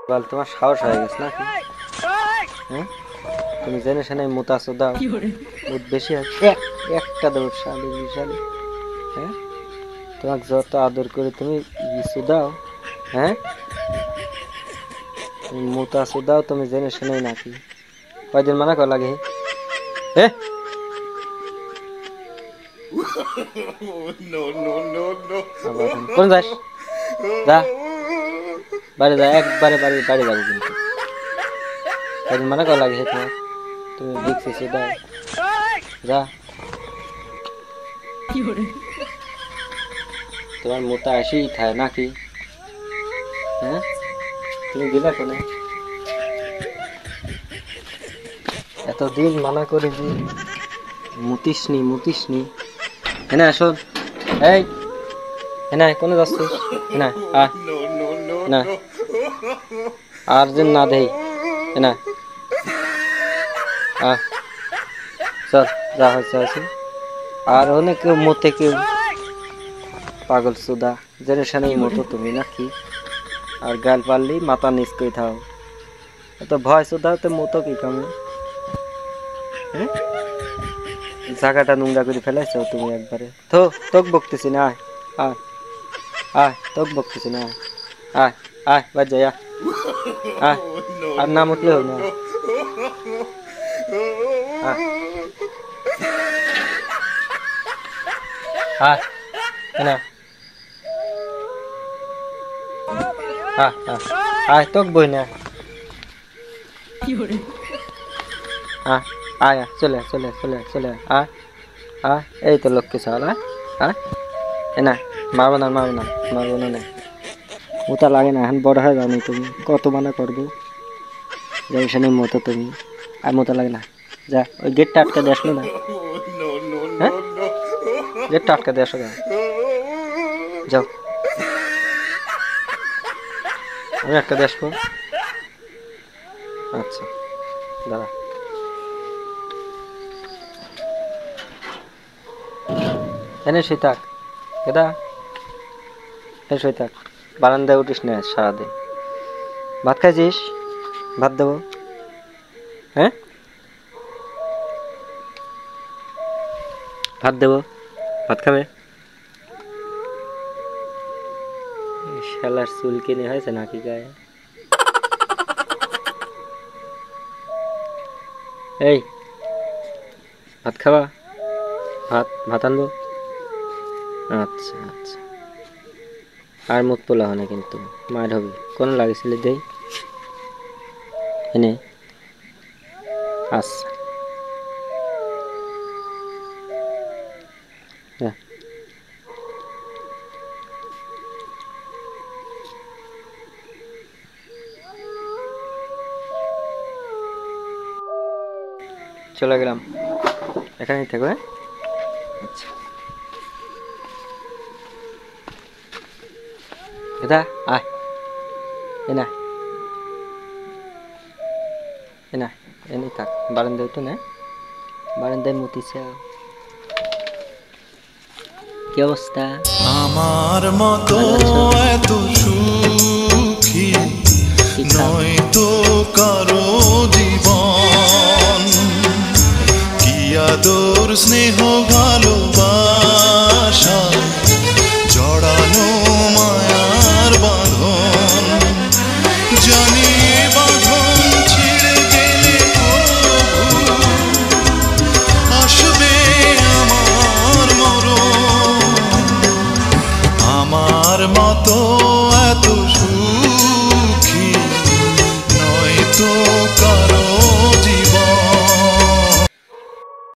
বল তোমার সাহস হয়ে গেছে নাকি? হ্যাঁ, তুমি জেনে শুনে মুতাছো দাও, মুত বেশি আছে একটা দৌড় শালি বিশালি। হ্যাঁ, তোমাকে যত আদর করে তুমি ইসু দাও। হ্যাঁ, তুমি মুতাছো দাও, তুমি জেনে শুনে নাকি? কয়দিন মানা কর লাগে? হ্যাঁ, কোন যাস? যা বাড়ি যা, একবারে বাড়ি বাড়ি যাবো কিন্তু। কয়দিন মানা কর লাগে তোমার? তুমি ভিক্স দাও, যা। তোমার মোতা আসি খায় নাকি? হ্যাঁ, তুমি দিলা কোনে? এতদিন মানা করে যে মুতিসনি মুতিসনি। হ্যাঁ শোন, এই হ্যাঁ কোনে যাচ্ছিস? হ্যাঁ না আর যে না দেই না, চল যা হয়েছে হয়েছে। আর অনেক কেউ মতে, কেউ পাগল সুদা জেনারেশনের মতো তুমি নাকি? আর গাল পারলি মাথা নিচ করে থাও, এত ভয় সুদা তো মতো কি কামে? হ্যাঁ, জায়গাটা নোংরা করে ফেলাইছো তুমি একবারে। তো তোক বকতেছি না, আয় আয় আয়, তোক বকতেছি না, আয় আয় বাদ যাই, আয় আর না মুতলে হোক না। আয় না, আয় তোক বই না, আয় চলে চলে চলে চলে, আয় আয়, এই তো লক্ষ্মী চাল। আয় না, মারবো না মারবো না মারবো না, মোতা লাগে না, এখন বড় হয়ে যাও তুমি, কত মানা করবো? জেনারেশনের মতো তুমি, আর মোতা লাগে না। যা ওই গেটটা আটকে দিয়ে আসলো না। হ্যাঁ, গেটটা আটকে দিয়ে আসো, যাও। আমি একটা দিয়ে আসবো। আচ্ছা দাঁড়া, এনে শুই থাক কেদা, এনে শুই থাক, বারান্দায় উঠিস না সারাদিন। ভাত খাইছিস? ভাত দেবো। হ্যাঁ, ভাত দেবো, ভাত খাবে? শালার চুল কিনে হয়েছে নাকি গায়ে? এই ভাত খাবা? ভাত ভাত আনবো। আচ্ছা আচ্ছা, আর মুখ তোলা হয় না কিন্তু, মায়ের হবে কোন লাগেছিল দেই এনে। আচ্ছা চলে গেলাম, এখানেই থাকো। হ্যাঁ আচ্ছা, এটা আয় এনা এনা, এনে থাক, বারান্দায় তো না, বারান্দায় মুতিছে। কি অবস্থা? আমার মতো এত সুখী নয় তো কারো জীবন, কি আদর স্নেহ ভালোবাসা জড়ানো মায়ার বাঁধন, জানি বাঁধন ছিঁড়ে গেলে আসবে আমার মরণ। আমার মতো এত সুখী নয় তো